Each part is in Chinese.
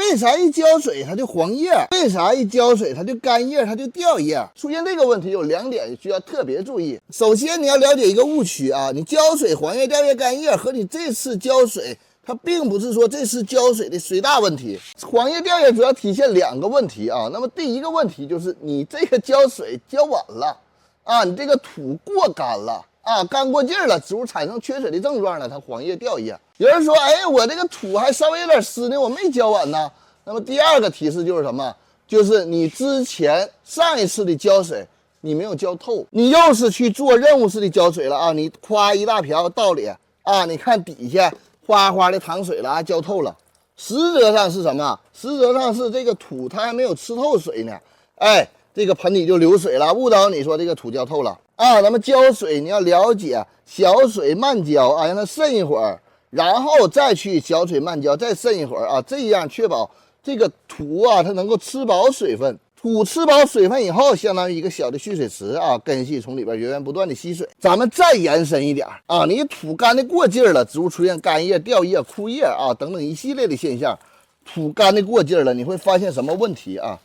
为啥一浇水它就黄叶？为啥一浇水它就干叶，它就掉叶？出现这个问题有2点需要特别注意。首先你要了解一个误区啊，你浇水黄叶掉叶干叶和你这次浇水，它并不是说这次浇水的水大问题。黄叶掉叶主要体现2个问题啊。那么第一个问题就是你这个浇水浇晚了啊，你这个土过干了。干过劲儿了，植物产生缺水的症状了，它黄叶掉叶。有人说，哎，我这个土还稍微有点湿呢，我没浇完呢。那么第2个提示就是什么？就是你之前上一次的浇水你没有浇透，你又是去做任务式的浇水了啊！你夸一大瓢倒里啊，你看底下哗哗的淌水了啊，浇透了。实则上是什么？实则上是这个土它还没有吃透水呢，哎，这个盆底就流水了，误导你说这个土浇透了。咱们浇水你要了解小水慢浇啊，让它渗一会儿，然后再去小水慢浇，再渗一会儿啊，这样确保这个土啊它能够吃饱水分。土吃饱水分以后，相当于一个小的蓄水池啊，根系从里边源源不断的吸水。咱们再延伸一点啊，你土干的过劲儿了，植物出现干叶、掉叶、枯叶啊等等一系列的现象，土干的过劲儿了，你会发现什么问题啊？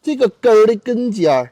这个根儿的根尖儿。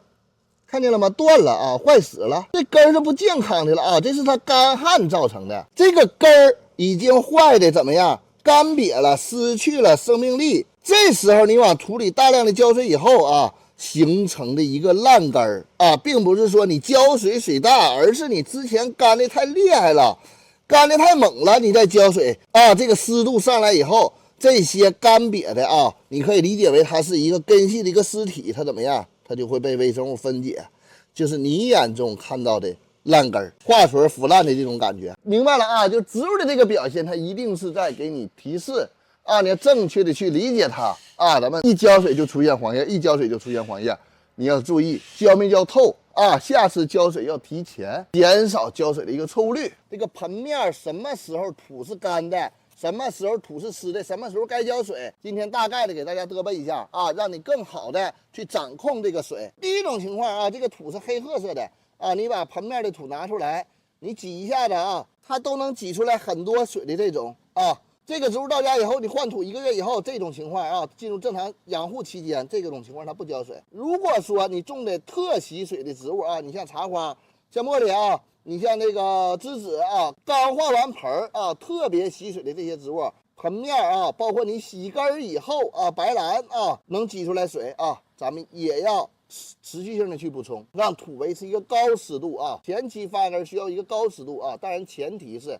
看见了吗？断了啊，坏死了，这根儿是不健康的了啊，这是它干旱造成的。这个根儿已经坏的怎么样？干瘪了，失去了生命力。这时候你往土里大量的浇水以后啊，形成的一个烂根儿啊，并不是说你浇水水大，而是你之前干的太厉害了，干的太猛了，你再浇水啊，这个湿度上来以后，这些干瘪的啊，你可以理解为它是一个根系的一个尸体，它怎么样？它就会被微生物分解，就是你眼中看到的烂根儿、化水腐烂的这种感觉。明白了啊？就植物的这个表现，它一定是在给你提示啊，你要正确的去理解它啊。咱们一浇水就出现黄叶，一浇水就出现黄叶，你要注意浇没浇透啊。下次浇水要提前，减少浇水的一个错误率。这个盆面什么时候土是干的？什么时候土是湿的，什么时候该浇水，今天大概的给大家嘚啵一下啊，让你更好的去掌控这个水。第一种情况啊，这个土是黑褐色的啊，你把盆面的土拿出来，你挤一下子啊，它都能挤出来很多水的这种啊。这个植物到家以后，你换土1个月以后，这种情况啊，进入正常养护期间，这种情况它不浇水。如果说你种的特吸水的植物啊，你像茶花、像茉莉啊。你像那个栀子啊，刚化完盆啊，特别吸水的这些植物，盆面啊，包括你洗根以后啊，白兰啊，能挤出来水啊，咱们也要持续性的去补充，让土维持一个高湿度啊。前期发根需要一个高湿度啊，当然前提是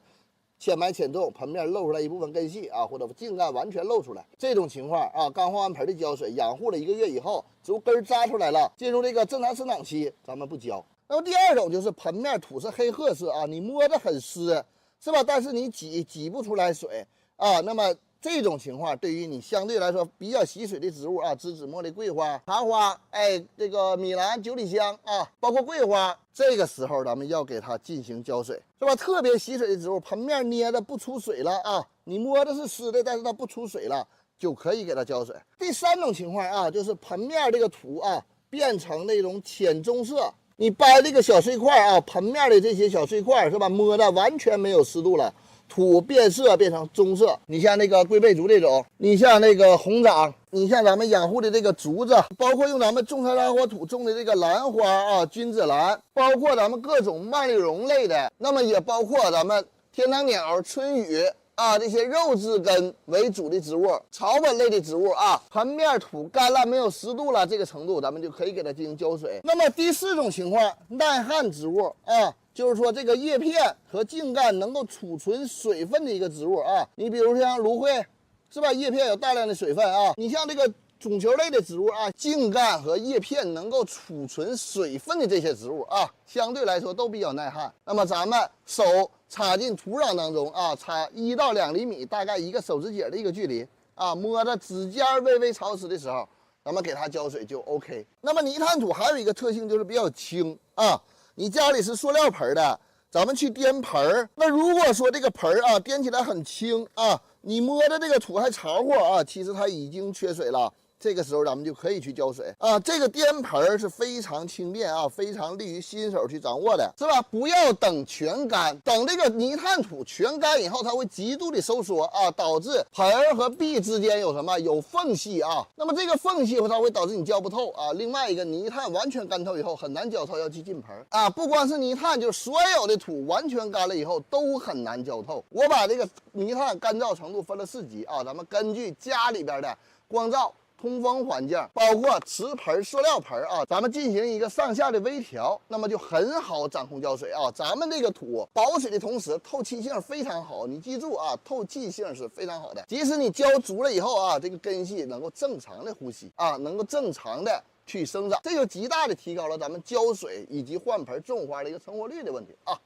浅白浅重，盆面露出来一部分根系啊，或者茎干完全露出来。这种情况啊，刚化完盆的浇水，养护了1个月以后，植物根扎出来了，进入这个正常生长期，咱们不浇。那么第2种就是盆面土是黑褐色啊，你摸着很湿，是吧？但是你挤不出来水啊。那么这种情况对于你相对来说比较吸水的植物啊，栀子、茉莉、桂花、茶花，哎，这个米兰、九里香啊，包括桂花，这个时候咱们要给它进行浇水，是吧？特别吸水的植物，盆面捏着不出水了啊，你摸着是湿的，但是它不出水了，就可以给它浇水。第3种情况啊，就是盆面这个土啊变成那种浅棕色。你掰这个小碎块啊，盆面的这些小碎块是吧？摸的完全没有湿度了，土变色变成棕色。你像那个龟背竹这种，你像那个红掌，你像咱们养护的这个竹子，包括用咱们种山兰花土种的这个兰花啊，君子兰，包括咱们各种蔓丽绒类的，那么也包括咱们天堂鸟、春雨啊，这些肉质根为主的植物，草本类的植物啊，盆面土干烂没有湿度了，这个程度咱们就可以给它进行浇水。那么第4种情况，耐旱植物啊，就是说这个叶片和茎干能够储存水分的一个植物啊，你比如像芦荟，是吧？叶片有大量的水分啊，你像这个种球类的植物啊，茎干和叶片能够储存水分的这些植物啊，相对来说都比较耐旱。那么咱们手插进土壤当中啊，插1到2厘米，大概1个手指节的一个距离啊，摸着指尖微微潮湿的时候，咱们给它浇水就 OK。那么泥炭土还有一个特性就是比较轻啊，你家里是塑料盆的，咱们去颠盆，那如果说这个盆颠起来很轻啊，你摸着这个土还潮乎啊，其实它已经缺水了。这个时候咱们就可以去浇水啊。这个颠盆是非常轻便啊，非常利于新手去掌握的，是吧？不要等全干，等这个泥炭土全干以后，它会极度的收缩啊，导致盆和壁之间有什么？有缝隙啊。那么这个缝隙它会导致你浇不透啊。另外一个，泥炭完全干透以后很难浇透，要去进盆啊。不光是泥炭，就是所有的土完全干了以后都很难浇透。我把这个泥炭干燥程度分了4级啊，咱们根据家里边的光照、通风环境，包括瓷盆、塑料盆啊，咱们进行一个上下的微调，那么就很好掌控浇水啊。咱们这个土保水的同时，透气性非常好，你记住啊，透气性是非常好的。即使你浇足了以后啊，这个根系能够正常的呼吸啊，能够正常的去生长，这就极大的提高了咱们浇水以及换盆种花的一个成活率的问题啊。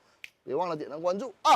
别忘了点赞关注啊。